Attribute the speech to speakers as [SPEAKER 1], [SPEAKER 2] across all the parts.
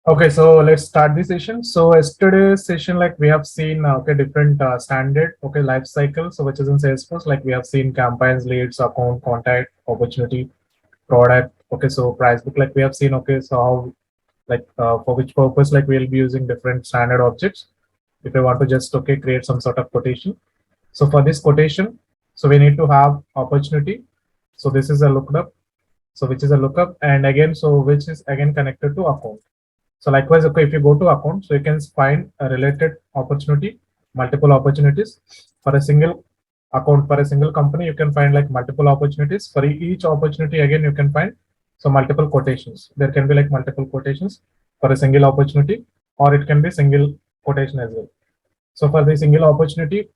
[SPEAKER 1] Okay, so let's start the session. So yesterday's session, like we have seen, okay, different standard, okay, life cycle. So which is in Salesforce, like we have seen campaigns, leads, account, contact, opportunity, product. Okay, so price book, like we have seen, okay, so how, like for which purpose, like we'll be using different standard objects. If I want to just, okay, create some sort of quotation. So for this quotation, so we need to have opportunity. So this is a lookup. So which is a lookup, and again, so which is again connected to account. So likewise, okay, if you go to account, so you can find a related opportunity, multiple opportunities for a single account. For a single company, you can find like multiple opportunities. For each opportunity, again, you can find so multiple quotations. There can be like multiple quotations for a single opportunity, or it can be single quotation as well. So for the single opportunity,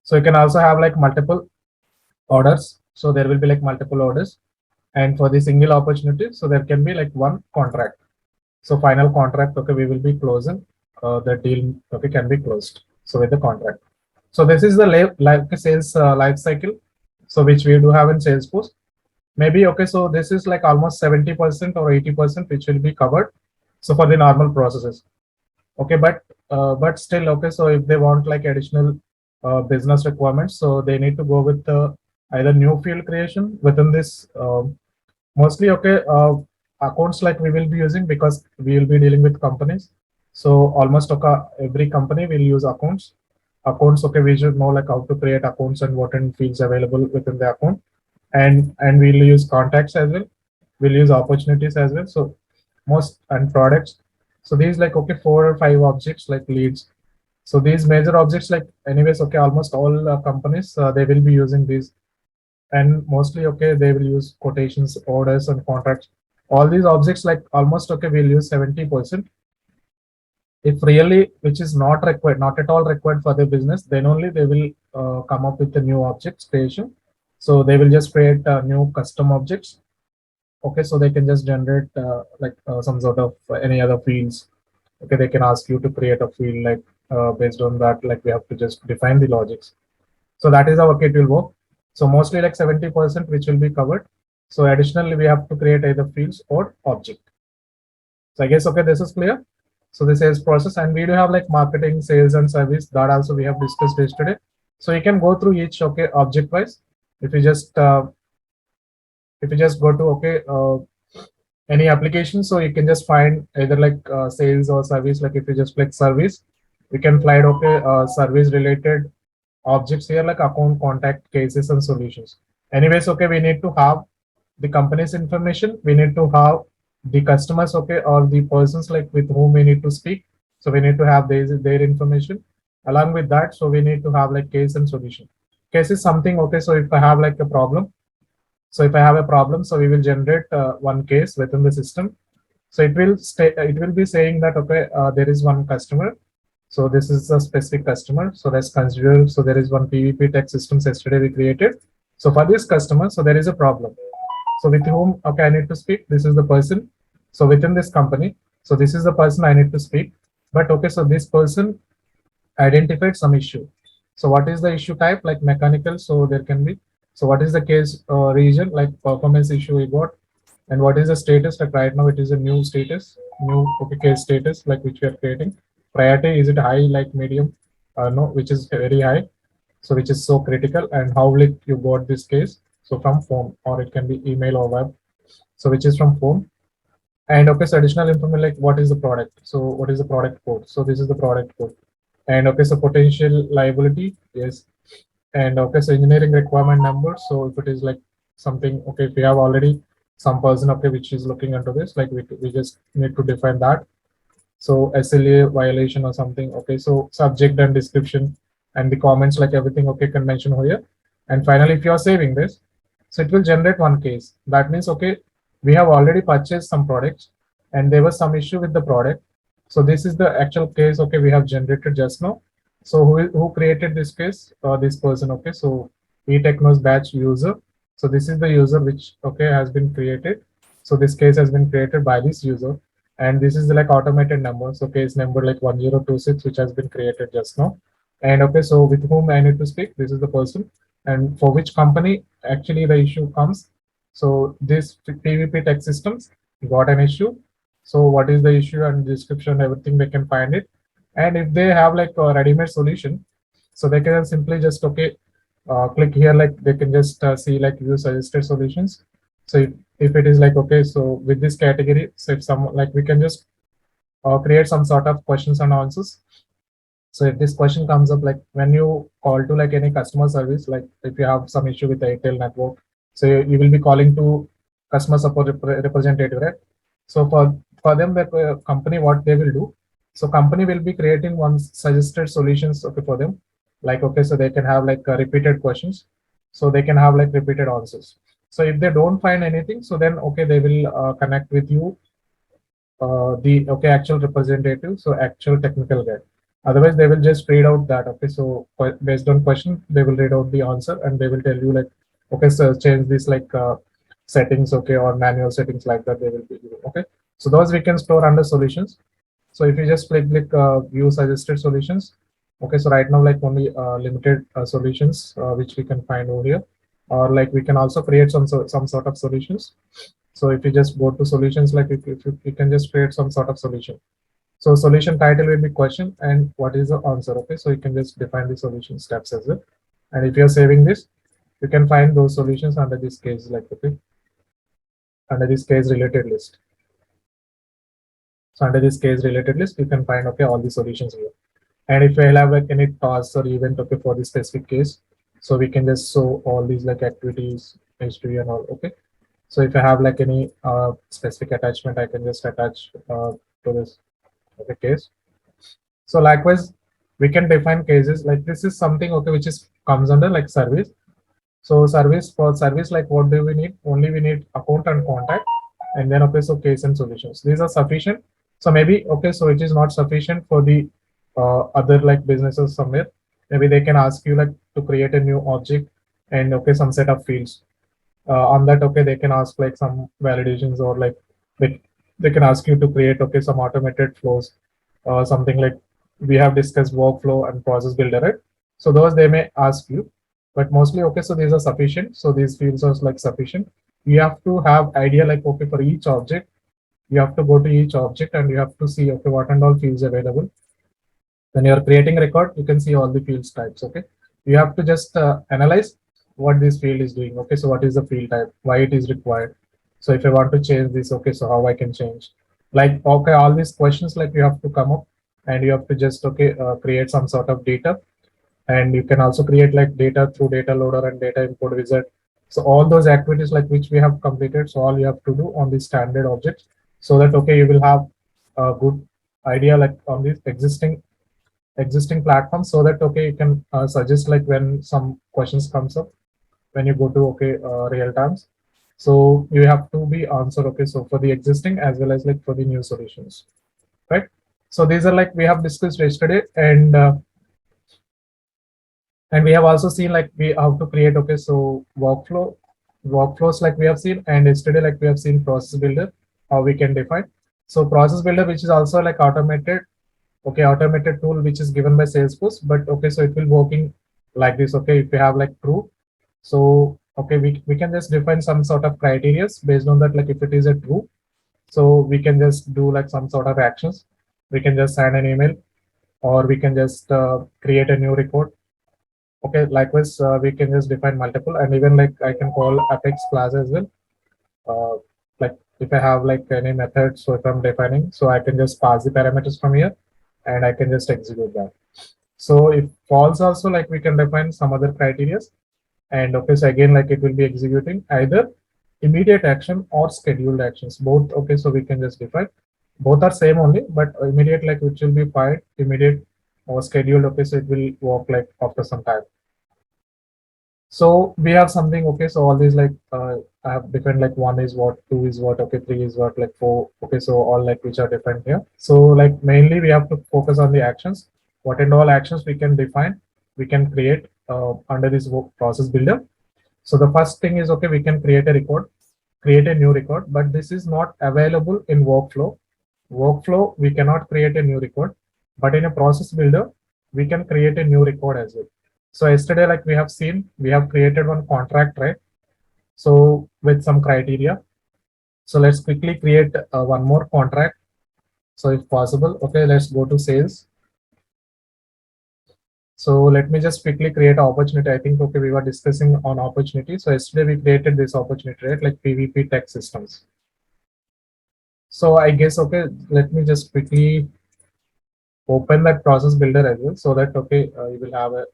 [SPEAKER 1] so you can also have like multiple orders. So there will be like multiple orders. And for the single opportunity, so there can be like one contract. So final contract, okay, we will be closing the deal, okay, can be closed. So with the contract. So this is the life sales life cycle. So which we do have in Salesforce. Maybe, okay, so this is like almost 70% or 80%, which will be covered. So for the normal processes. Okay, but still, okay, so if they want like additional business requirements, so they need to go with either new field creation within this mostly, okay, accounts like we will be using because we will be dealing with companies. So almost, okay, every company will use accounts, okay, we should know like how to create accounts and what and fields available within the account. And we'll use contacts as well, we'll use opportunities as well. So most and products. So these like, okay, 4 or 5 objects like leads. So these major objects, like anyways, okay, almost all companies they will be using these. And mostly, okay, they will use quotations, orders, and contracts. All these objects, like almost, okay, we'll use 70%. If really, which is not required, not at all required for their business, then only they will come up with the new objects creation. So they will just create new custom objects. Okay, so they can just generate some sort of any other fields. Okay, they can ask you to create a field like based on that, like we have to just define the logics. So that is how, okay, it will work. So mostly like 70% which will be covered. So additionally, we have to create either fields or object. So I guess, okay, this is clear. So the sales process, and we do have like marketing, sales, and service, that also we have discussed yesterday. So you can go through each, okay, object wise. If you just go to, okay, any application, so you can just find either like sales or service. Like if you just click service, you can find, okay, service related objects here like account, contact, cases, and solutions. Anyways, okay, we need to have the company's information, we need to have the customers, okay, or the persons like with whom we need to speak. So we need to have their information. Along with that, so we need to have like case and solution. Case is something, okay, so if I have like a problem, so if I have a problem, so we will generate one case within the system. So it will be saying that, okay, there is one customer. So this is a specific customer. So let's consider, so there is one PVP tech systems yesterday we created. So for this customer, so there is a problem. So with whom, okay, I need to speak. This is the person. So within this company, so this is the person I need to speak. But okay, so this person identified some issue. So what is the issue type? Like mechanical. So there can be. So what is the case region? Like performance issue we got, and what is the status? Like right now, it is a new status, new, okay, case status, like which we are creating. Priority, is it high, like medium? No, which is very high. So which is so critical. And how will you got this case? So from phone, or it can be email or web. So which is from phone. And okay, so additional information like what is the product? So what is the product code? So this is the product code. And okay, so potential liability, yes. And okay, so engineering requirement number. So if it is like something, okay, if we have already some person, okay, which is looking into this, like we just need to define that. So SLA violation or something. Okay, so subject and description and the comments, like everything, okay, can mention here. And finally, if you are saving this, so it will generate one case. That means, okay, we have already purchased some products and there was some issue with the product. So this is the actual case, okay, we have generated just now. So who created this case? This person, okay. So eTechnos batch user. So this is the user which, okay, has been created. So this case has been created by this user, and this is like automated number. So case number like 1026, which has been created just now. And okay, so with whom I need to speak, this is the person, and for which company actually the issue comes. So this PVP tech systems got an issue, So what is the issue and description, everything they can find it. And if they have like a ready-made solution, so they can simply just click here, like they can just see like view suggested solutions. So if it is like okay, so with this category, so if some like we can just create some sort of questions and answers. So if this question comes up, like when you call to like any customer service, like if you have some issue with the Airtel network, so you will be calling to customer support representative, right? So for them, that company, what they will do, so company will be creating one suggested solutions, okay, for them, like okay, so they can have like repeated questions, so they can have like repeated answers. So if they don't find anything, so then okay, they will connect with you, the okay actual representative, so actual technical guy. Otherwise they will just read out that okay, so based on question they will read out the answer and they will tell you like okay, so change this like settings, okay, or manual settings, like that they will be giving, okay. So those we can store under solutions. So if you just click view suggested solutions, okay, so right now like only limited solutions which we can find over here, or like we can also create some sort of solutions. So if you just go to solutions, like if you can just create some sort of solution. So solution title will be question and what is the answer. Okay, so you can just define the solution steps as well. And if you're saving this, you can find those solutions under this case, like okay, under this case related list. So under this case related list, you can find okay all the solutions here. And if I have like any task or event okay for this specific case, so we can just show all these like activities, history and all. Okay. So if I have like any specific attachment, I can just attach to this okay, case. So likewise, we can define cases like this is something okay which is comes under like service. So service, for service, like what do we need? Only we need account and contact, and then okay, so case and solutions. These are sufficient. So maybe okay, so it is not sufficient for the other like businesses somewhere. Maybe they can ask you like to create a new object and okay some set of fields. On that okay they can ask like some validations, or like they can ask you to create okay some automated flows, something like we have discussed workflow and process builder, right? So those they may ask you, but mostly okay, so these are sufficient. So these fields are like sufficient. You have to have idea like okay, for each object you have to go to each object and you have to see okay what and all fields available. When you're creating a record, you can see all the fields types. Okay, you have to just analyze what this field is doing. Okay, so what is the field type, why it is required. So if I want to change this, okay, so how I can change, like okay all these questions like you have to come up, and you have to just okay create some sort of data. And you can also create like data through data loader and data import wizard. So all those activities like which we have completed, so all you have to do on the standard objects, so that okay you will have a good idea like on this existing platform, so that okay you can suggest like when some questions comes up when you go to okay real times. So you have to be answer okay, so for the existing as well as like for the new solutions, right? So these are like we have discussed yesterday. And we have also seen like we have to create okay, so workflows like we have seen, and yesterday like we have seen process builder, how we can define. So process builder, which is also like automated, okay, automated tool which is given by Salesforce. But okay, so it will working like this. Okay, if we have like true, so okay we can just define some sort of criteria based on that, like if it is a true, so we can just do like some sort of actions. We can just send an email, or we can just create a new record. Okay, likewise we can just define multiple, and even like I can call apex class as well. Like if I have like any method, so if I'm defining, so I can just pass the parameters from here and I can just execute that. So if false also, like we can define some other criteria. And okay, so again like it will be executing either immediate action or scheduled actions, both. Okay, so we can just define both are same only, but immediate like which will be fired immediate, or scheduled okay, so it will work like after some time. So we have something okay, so all these like I have defined like one is what, two is what, okay, three is what, like four, okay, so all like which are different here. So like mainly we have to focus on the actions, what and all actions we can define, we can create under this process builder. So the first thing is okay, we can create a record, create a new record, but this is not available in workflow. We cannot create a new record, but in a process builder we can create a new record as well. So yesterday like we have seen, we have created one contract, right? So with some criteria, So let's quickly create one more contract. So if possible, okay, let's go to sales. So let me just quickly create an opportunity. I think, okay, we were discussing on opportunity. So yesterday we created this opportunity, right? Like PVP tech systems. So I guess, okay, let me just quickly open that process builder as well, so that, okay, you will have a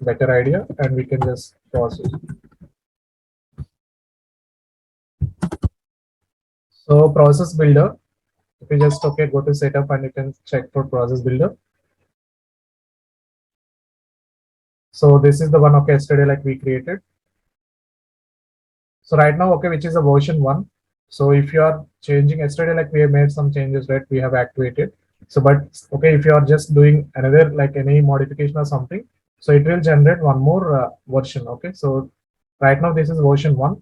[SPEAKER 1] better idea and we can just process. So process builder, if you just, okay, go to setup and you can check for process builder. So this is the one, okay, yesterday like we created. So right now, okay, which is a version 1. So if you are changing yesterday, like we have made some changes, right? We have activated. So, but okay, if you are just doing another, like any modification or something, so it will generate one more version. Okay, so right now this is version 1,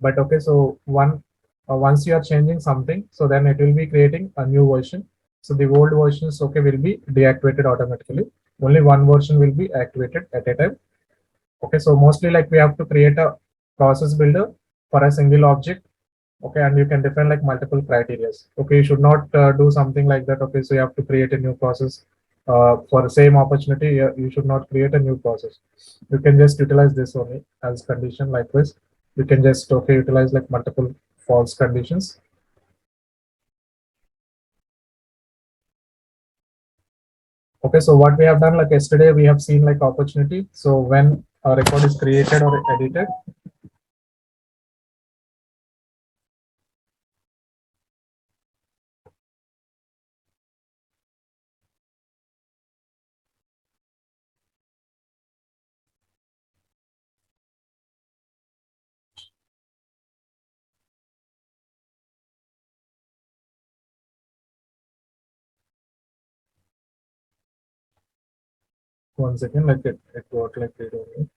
[SPEAKER 1] but okay, so once you are changing something, so then it will be creating a new version. So the old versions, okay, will be deactivated automatically. Only one version will be activated at a time. Okay, so mostly like we have to create a process builder for a single object. Okay, and you can define like multiple criteria. Okay, you should not do something like that. Okay, so you have to create a new process for the same opportunity. You should not create a new process. You can just utilize this only as condition like this. You can just, okay, utilize like multiple false conditions. Okay, so what we have done, like yesterday we have seen like opportunity. So when a record is created or edited, once again, like it got like read only.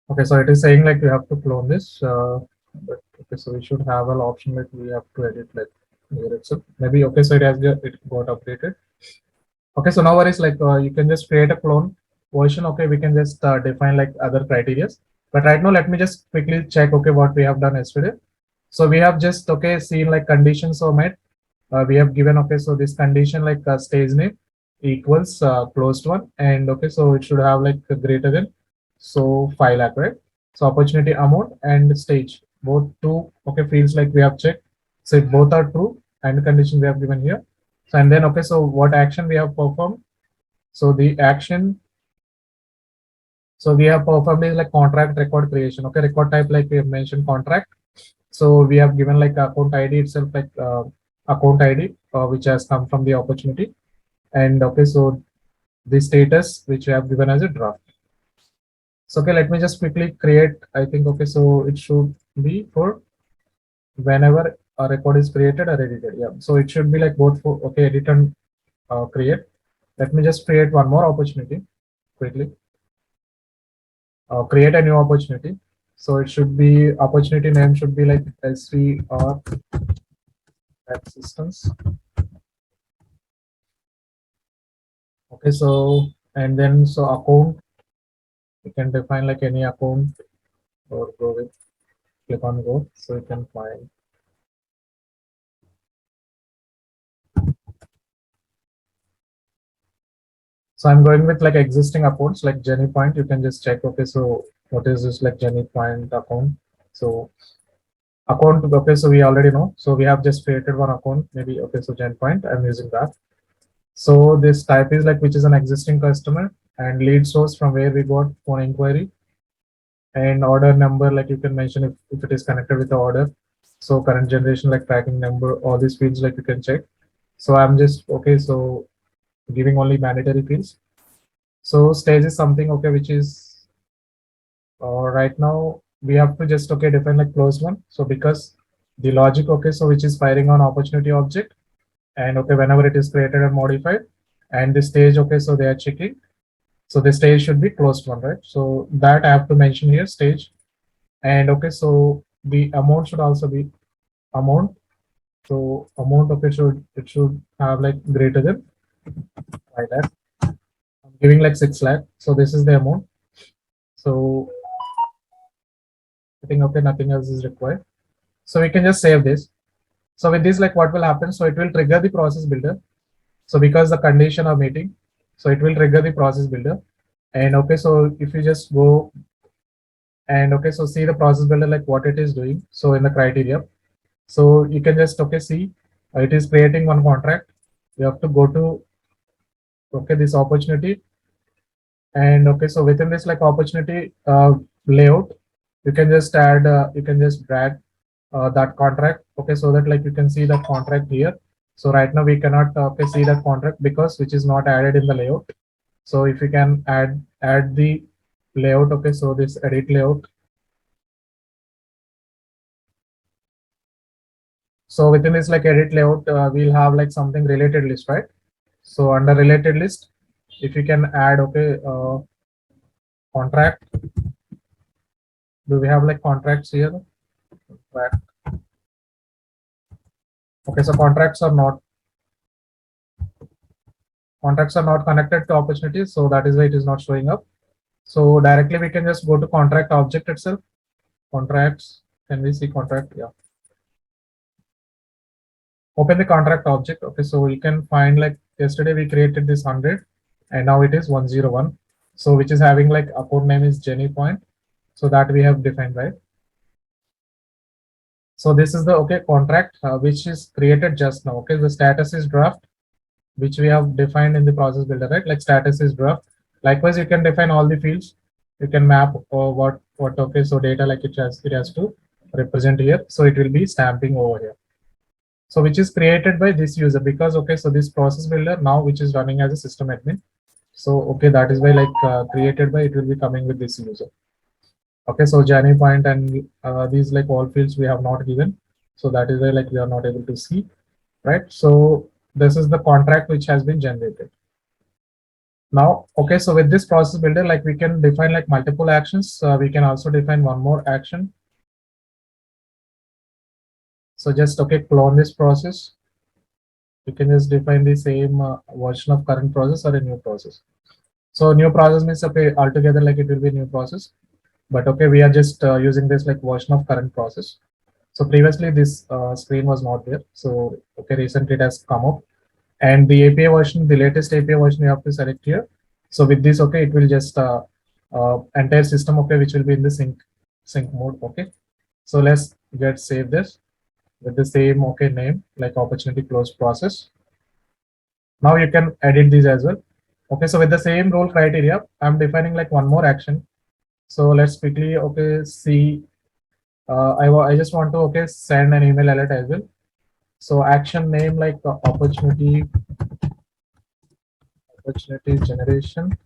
[SPEAKER 1] Okay, so it is saying like you have to clone this, but okay, so we should have an option like we have to edit like here itself. Maybe okay, so it got updated. Okay, so now what is like you can just create a clone version. Okay, we can just define like other criteria. But right now, let me just quickly check. Okay, what we have done yesterday. So we have just, okay, seen like conditions are met. We have given, okay, so this condition like stage name equals closed one, and okay, so it should have like greater than, so 5 lakh, right? So opportunity amount and stage, both two, okay, fields like we have checked. So if both are true, and the condition we have given here. So and then, okay, so what action we have performed? So the action, so we have performed is like contract record creation. Okay, record type like we have mentioned contract. So we have given like account ID itself, like account ID, which has come from the opportunity. And okay, so the status which we have given as a draft. So okay, let me just quickly create. I think, okay, so it should be for whenever a record is created or edited. Yeah, so it should be like both for, okay, edit and create. Let me just create one more opportunity quickly. Create a new opportunity. So it should be, opportunity name should be like SVR systems. Okay, so and then so account, you can define like any account or go with, click on go, so you can find. So I'm going with like existing accounts like Jenny Point. You can just check. Okay, so what is this like Jenny Point account? So account, okay, so we already know. So we have just created one account, maybe, okay, so Jenny Point, I'm using that. So this type is like which is an existing customer, and lead source from where we got phone inquiry, and order number, like you can mention if it is connected with the order. So current generation, like tracking number, all these fields like you can check. So I'm just, okay, so giving only mandatory fields. So stage is something, okay, which is right now we have to just, okay, define like closed one. So because the logic, okay, so which is firing on opportunity object, and okay, whenever it is created and modified, and the stage, okay, so they are checking. So the stage should be closed one, right? So that I have to mention here, stage. And okay, so the amount should also be amount. So amount, okay, it should have like greater than 5 lakh. I'm giving like 6 lakh. So this is the amount. So I think, okay, nothing else is required. So we can just save this. So with this, like what will happen? So it will trigger the process builder. So because the condition are meeting, so it will trigger the process builder. And okay, so if you just go and okay, so see the process builder, like what it is doing. So in the criteria, so you can just okay see it is creating one contract. You have to go to okay this opportunity, and okay, so within this like opportunity layout, you can just add you can just drag that contract, okay, so that like you can see the contract here. So right now we cannot okay see that contract because which is not added in the layout. So if you can add the layout, okay, so this edit layout. So within this like edit layout, we'll have like something related list, right? So under related list, if you can add okay contract, do we have like contracts here? Contract. Okay, so contracts are not connected to opportunities, so that is why it is not showing up. So directly we can just go to contract object itself. Contracts, can we see contract? Yeah. Open the contract object. Okay, so you can find like yesterday we created this 100 and now it is 101. So which is having like account name is Jenny Point. So that we have defined, right? So this is the okay contract which is created just now. Okay, the status is draft, which we have defined in the process builder, right? Like status is draft. Likewise, you can define all the fields. You can map what okay, so data like it has to represent here. So it will be stamping over here. So which is created by this user because okay, so this process builder now which is running as a system admin. So okay, that is why like created by it will be coming with this user. Okay, so Journey point and these like all fields we have not given. So that is why like we are not able to see, right? So this is the contract which has been generated. Now, okay, so with this process builder, like we can define like multiple actions. We can also define one more action. So just okay, clone this process. You can just define the same version of current process or a new process. So new process means okay, altogether like it will be a new process. But okay, we are just using this like version of current process. So previously this screen was not there. So okay, recently it has come up. And the API version, the latest API version you have to select here. So with this, okay, it will just entire system, okay, which will be in the sync mode, okay. So let's get save this with the same okay name like opportunity close process. Now you can edit these as well. Okay, so with the same role criteria, I'm defining like one more action. So let's quickly okay see. I just want to okay send an email alert as well. So action name like opportunity generation.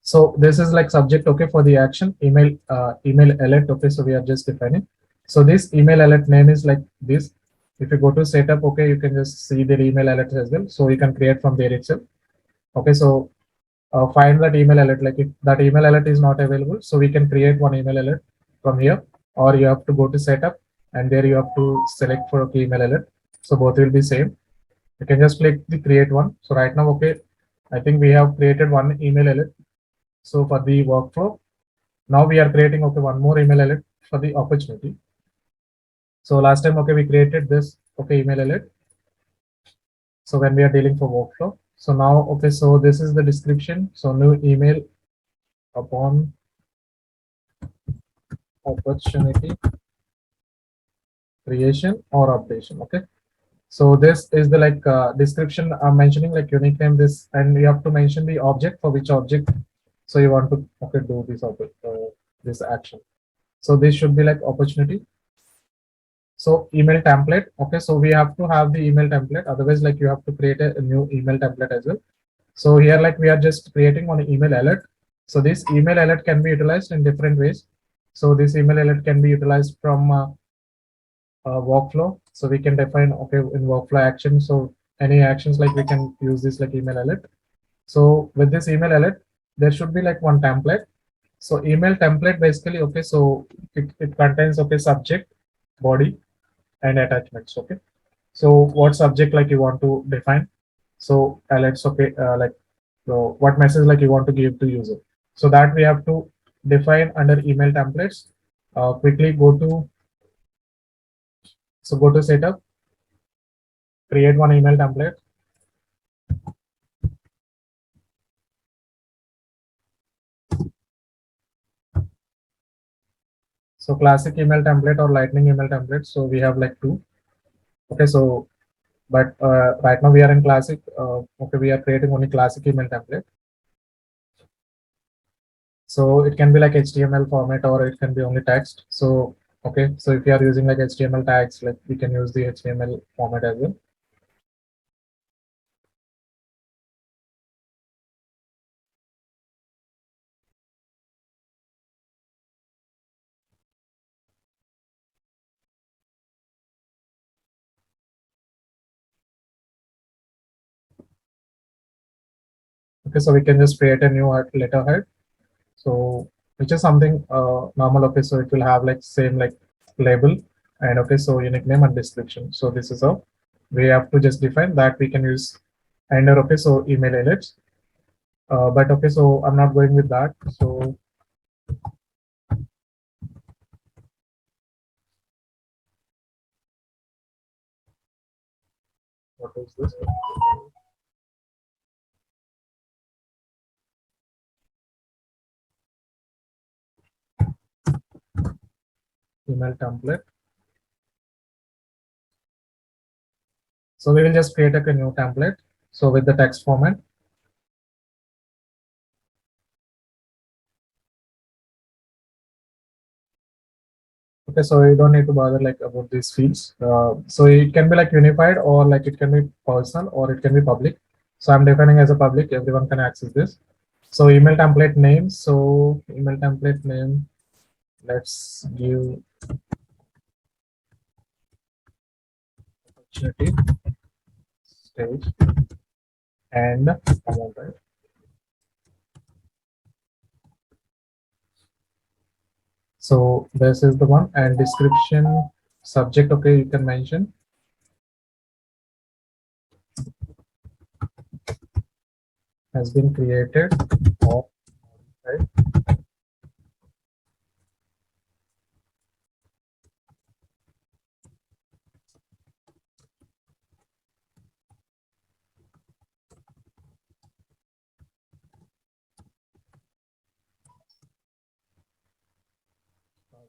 [SPEAKER 1] So this is like subject okay for the action email alert, okay, so we are just defining. So this email alert name is like this. If you go to setup, okay, you can just see the email alert as well, so you can create from there itself. Okay, so find that email alert, like if that email alert is not available, so we can create one email alert from here, or you have to go to setup and there you have to select for okay, email alert. So both will be same. You can just click the create one. So right now, okay, I think we have created one email alert. So for the workflow, now we are creating okay one more email alert for the opportunity. So last time okay we created this okay email alert. So when we are dealing for workflow, so now okay, so this is the description. So new email upon opportunity creation or updation. Okay, so this is the like description I'm mentioning like unique name this, and you have to mention the object for which object so you want to okay do this this action. So this should be like opportunity. So email template. Okay, so we have to have the email template. Otherwise, like you have to create a new email template as well. So here, like we are just creating one email alert. So this email alert can be utilized in different ways. So this email alert can be utilized from workflow. So we can define okay in workflow action. So any actions like we can use this like email alert. So with this email alert, there should be like one template. So email template basically, okay, so it contains, okay, subject, body, and attachments, okay. So what subject like you want to define? So let's, okay, like, so what message like you want to give to user? So that we have to define under email templates. Quickly go to, so go to setup, create one email template. So classic email template or lightning email template. So we have like two. Okay, so but right now we are in classic. Okay, we are creating only classic email template. So it can be like HTML format or it can be only text. So okay, so if you are using like HTML tags, like we can use the HTML format as well. Okay, so we can just create a new letterhead. So which is something normal. Okay, so it will have like same like label and okay, so unique name and description. So this is how we have to just define that we can use under, okay, so email alerts. But okay, so I'm not going with that. So what is this? Email template. So we will just create a new template. So with the text format. Okay, so you don't need to bother like about these fields. So it can be like unified or like it can be personal or it can be public. So I'm defining as a public, everyone can access this. So email template name. So email template name, let's give opportunity stage and amount, right? So this is the one and description subject. Okay, you can mention has been created or right.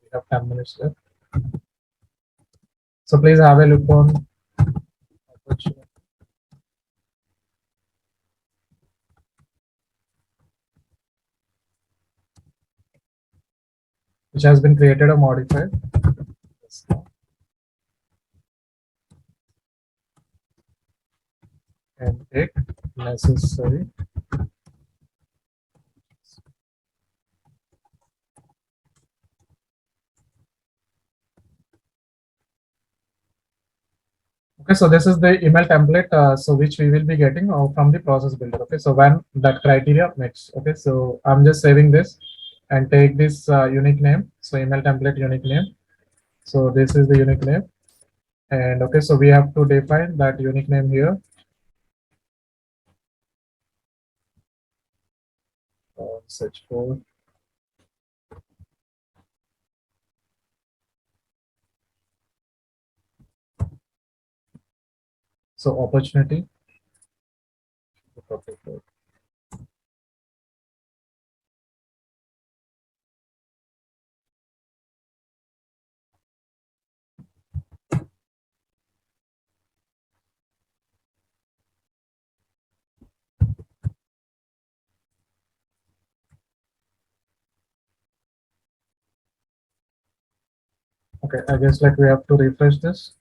[SPEAKER 1] We have 10 minutes left. So please have a look on opportunity, which has been created or modified. Yes. And take necessary. Okay, so this is the email template, so which we will be getting from the process builder. Okay, so when that criteria meets. Okay, so I'm just saving this and take this unique name. So email template unique name. So this is the unique name. And okay, so we have to define that unique name here. Search for. So opportunity. Okay, I guess like we have to refresh this.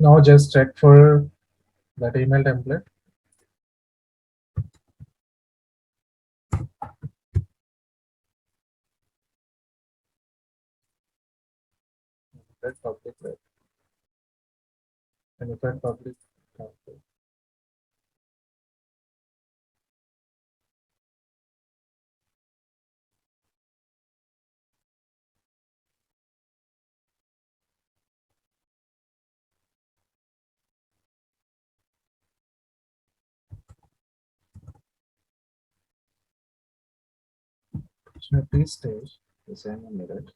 [SPEAKER 1] Now just check for that email template. That public, right? and if I public campaign. Opportunity stage design and merit.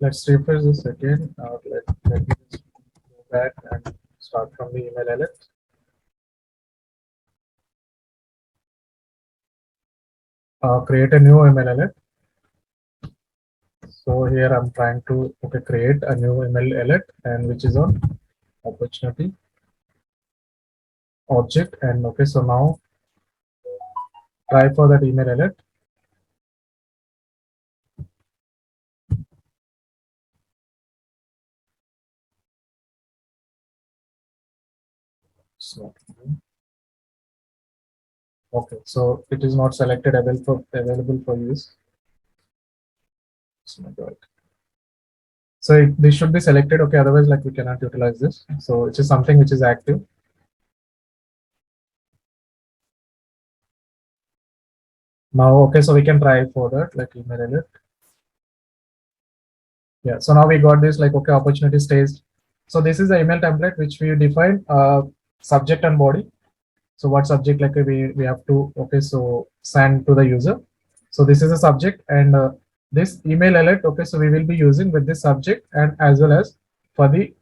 [SPEAKER 1] Let's refresh this again. Let me just go back and start from the email alert. Create a new email alert. So here I'm trying to create a new email alert, and which is on opportunity object. And so now try for that email alert. So okay, so it is not selected available for use. So this should be selected. Okay, otherwise like we cannot utilize this. So it is something which is active. Now okay, so we can try for that like email alert. Yeah, so now we got this like okay, opportunity stays. So this is the email template which we define subject and body. So what subject like we have to so send to the user. So this is a subject, and this email alert so we will be using with this subject and as well as for the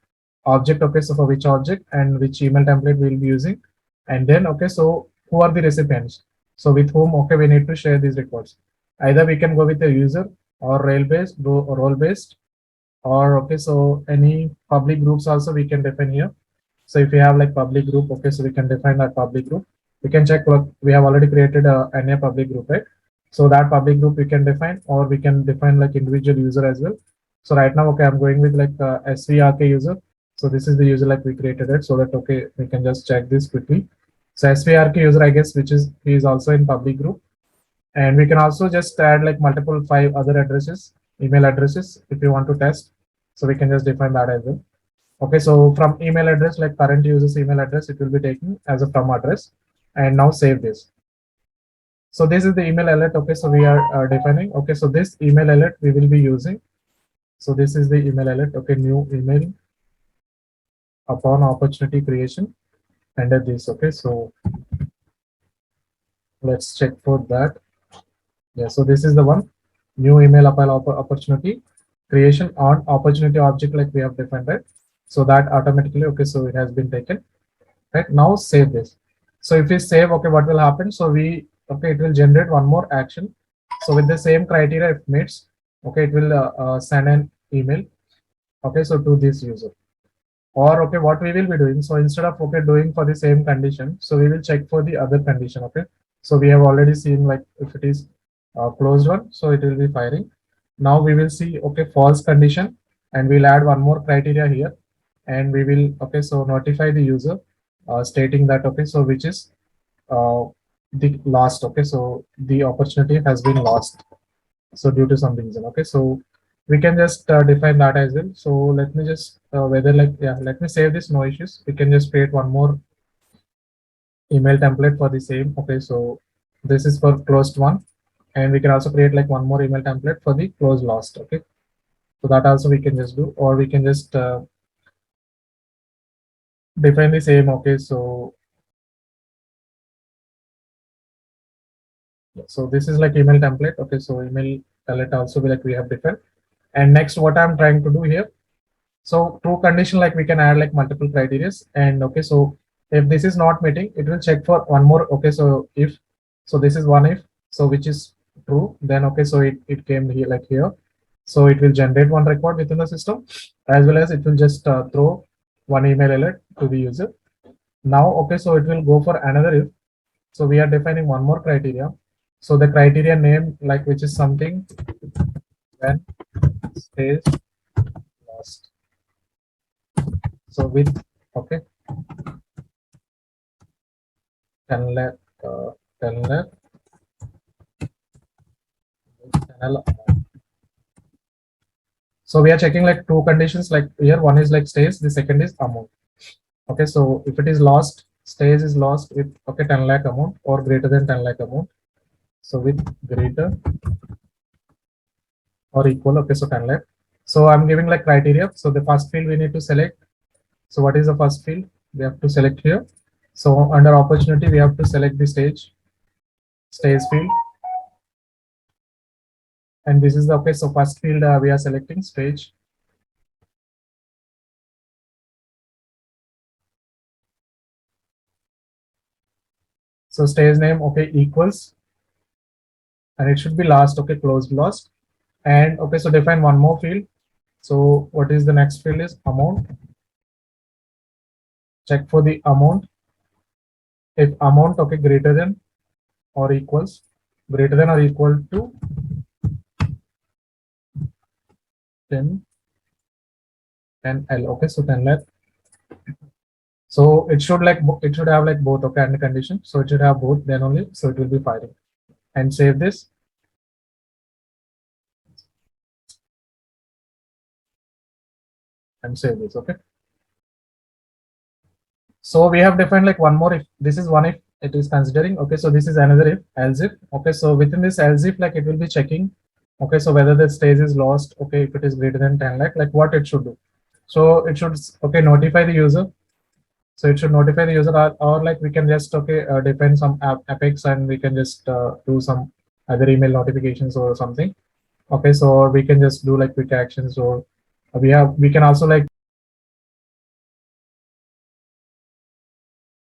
[SPEAKER 1] object. So for which object and which email template we will be using, and then so who are the recipients, so with whom we need to share these records. Either we can go with the user or role based, or so any public groups also we can define here. So if we have like public group, so we can define that public group. We can check what we have already created a public group, right? So that public group we can define, or we can define like individual user as well. So right now, I'm going with like SVRK user. So this is the user like we created it, so that we can just check this quickly. So SVRK user, I guess, which is he is also in public group, and we can also just add like multiple 5 other addresses, email addresses, if you want to test. So we can just define that as well. Okay, so from email address, like current user's email address, it will be taken as a from address, and now save this. So this is the email alert. Okay, so we are defining. Okay, so this email alert we will be using. So this is the email alert. Okay, new email upon opportunity creation under this. Okay, so let's check for that. Yeah, so this is the one, new email upon opportunity creation on opportunity object like we have defined, right? So that automatically so it has been taken. Right now save this. So if we save, what will happen? So it will generate one more action. So with the same criteria if meets, it will send an email so to this user. Or what we will be doing, so instead of doing for the same condition, so we will check for the other condition. So we have already seen like if it is closed one, so it will be firing. Now we will see false condition, and we'll add one more criteria here, and we will so notify the user stating that so which is uh, the lost. So the opportunity has been lost, so due to some reason. So we can just define that as well. So let me just whether like let me save this, no issues. We can just create one more email template for the same. So this is for closed one, and we can also create like one more email template for the close lost. So that also we can just do, or we can just define the same. So this is like email template. So email alert also like we have defined. And next, what I'm trying to do here, so true condition, like we can add like multiple criteria. And so if this is not meeting, it will check for one more. So if, so this is one if, so which is true, then so it came here like here. So it will generate one record within the system, as well as it will just throw one email alert to the user. Now so it will go for another if. So we are defining one more criteria. So the criteria name, like, which is something when stage lost. So with, okay, 10 lakh, 10 lakh, channel amount. So we are checking like two conditions, like here one is like stage, the second is amount. Okay, so if it is lost, stage is lost with, okay, 10 lakh amount or greater than 10 lakh amount. So with greater or equal, okay, so 10 lakh. So I'm giving like criteria. So the first field we need to select. So what is the first field? We have to select here. So under opportunity, we have to select the stage field. And this is the, okay, so first field we are selecting stage. So stage name, okay, equals, and it should be last, okay, closed lost. And okay, so define one more field. So what is the next field is amount. Check for the amount. If amount, okay, greater than or equals, greater than or equal to 10 L, okay, so 10 lakh. So it should like, it should have like both, okay, and condition. So it should have both, then only, so it will be firing. And save this. And save this, okay. So we have defined like one more if. This is one if it is considering, okay, so this is another if, else if, okay, so within this else if, like, it will be checking, okay, so whether the stage is lost, okay, if it is greater than 10 lakh, like what it should do. So it should, okay, notify the user. So it should notify the user, or like we can just, okay, define some apex, and we can just do some other email notifications or something. Okay, so we can just do like quick actions, or we can also like